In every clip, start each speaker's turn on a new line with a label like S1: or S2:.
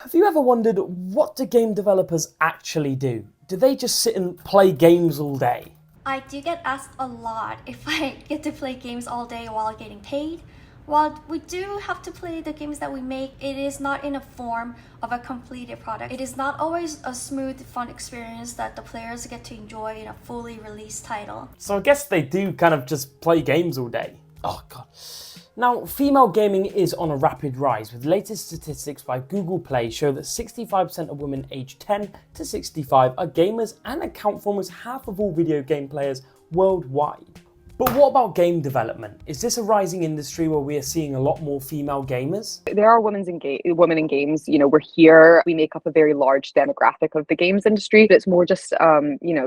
S1: Have you ever wondered, what do game developers actually do? Do they just sit and play games all day?
S2: I do get asked a lot if I get to play games all day while getting paid. While we do have to play the games that we make, it is not in a form of a completed product. It is not always a smooth, fun experience that the players get to enjoy in a fully released title.
S1: So I guess they do kind of just play games all day. Oh god. Now, female gaming is on a rapid rise, with latest statistics by Google Play show that 65% of women aged 10 to 65 are gamers and account for almost half of all video game players worldwide. But what about game development? Is this a rising industry where we are seeing a lot more female gamers?
S3: There are women in games. We're here. We make up a very large demographic of the games industry. But it's more just,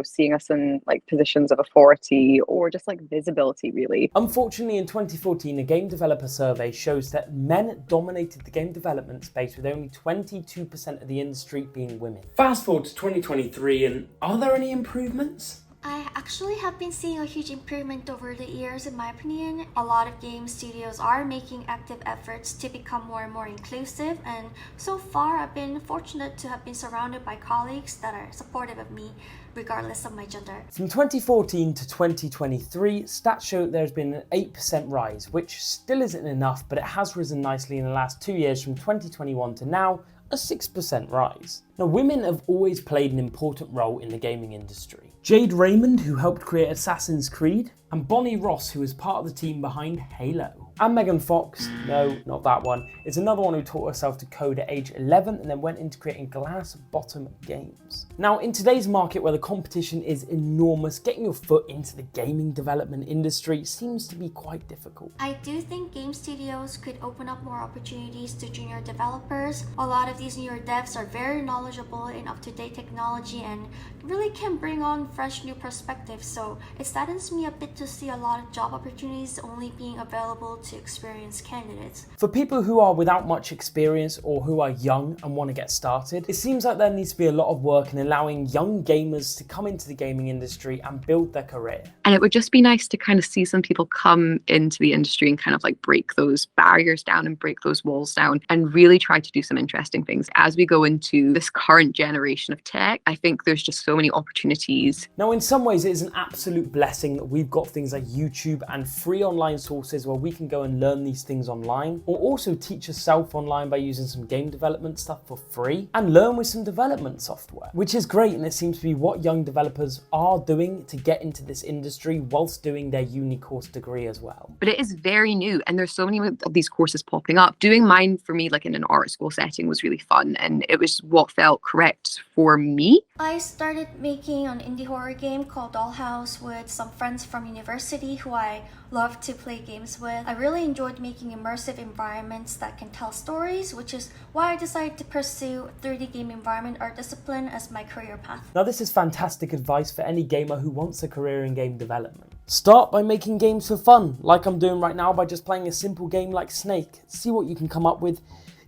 S3: seeing us in like positions of authority or just like visibility, really.
S1: Unfortunately, in 2014, a game developer survey shows that men dominated the game development space, with only 22% of the industry being women. Fast forward to 2023, and are there any improvements?
S2: I actually have been seeing a huge improvement over the years, in my opinion. A lot of game studios are making active efforts to become more and more inclusive, and so far I've been fortunate to have been surrounded by colleagues that are supportive of me regardless of my gender.
S1: From 2014 to 2023, stats show that there's been an 8% rise, which still isn't enough, but it has risen nicely in the last 2 years, from 2021 to now, a 6% rise. Now, women have always played an important role in the gaming industry. Jade Raymond, who helped create Assassin's Creed, and Bonnie Ross, who is part of the team behind Halo. And Megan Fox, no, not that one, is another one who taught herself to code at age 11 and then went into creating glass bottom games. Now, in today's market where the competition is enormous, getting your foot into the gaming development industry seems to be quite difficult.
S2: I do think game studios could open up more opportunities to junior developers. A lot of these newer devs are very knowledgeable in up-to-date technology and really can bring on fresh new perspectives, so it saddens me a bit to see a lot of job opportunities only being available to experienced candidates.
S1: For people who are without much experience or who are young and want to get started, it seems like there needs to be a lot of work in allowing young gamers to come into the gaming industry and build their career.
S4: And it would just be nice to kind of see some people come into the industry and kind of like break those barriers down and break those walls down and really try to do some interesting things. As we go into this current generation of tech, I think there's just so many opportunities.
S1: Now, in some ways, it is an absolute blessing that we've got things like YouTube and free online sources where we can go and learn these things online, or also teach yourself online by using some game development stuff for free and learn with some development software, which is great, and it seems to be what young developers are doing to get into this industry whilst doing their uni course degree as well.
S4: But it is very new and there's so many of these courses popping up. Doing mine for me, like in an art school setting, was really fun, and it was what felt correct for me.
S2: I started making an indie horror game called Dollhouse with some friends from university who I love to play games with. I really enjoyed making immersive environments that can tell stories, which is why I decided to pursue 3D game environment art discipline as my career path.
S1: Now, this is fantastic advice for any gamer who wants a career in game development. Start by making games for fun, like I'm doing right now by just playing a simple game like Snake. See what you can come up with.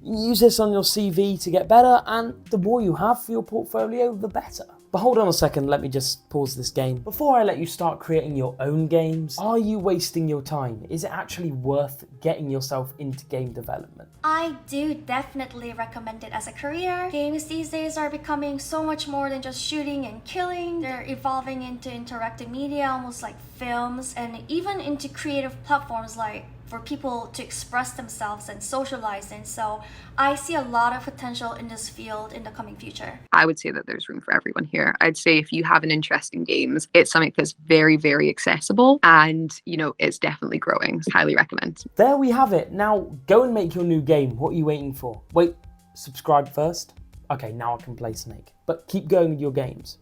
S1: Use this on your CV to get better, and the more you have for your portfolio, the better. But hold on a second, let me just pause this game. Before I let you start creating your own games, are you wasting your time? Is it actually worth getting yourself into game development?
S2: I do definitely recommend it as a career. Games these days are becoming so much more than just shooting and killing. They're evolving into interactive media, almost like films, and even into creative platforms like for people to express themselves and socialize in. So I see a lot of potential in this field in the coming future.
S4: I would say that there's room for everyone here. I'd say if you have an interest in games, it's something that's very, very accessible, and it's definitely growing. Highly recommend.
S1: There we have it. Now go and make your new game. What are you waiting for? Wait, subscribe first? Okay, now I can play Snake. But keep going with your games.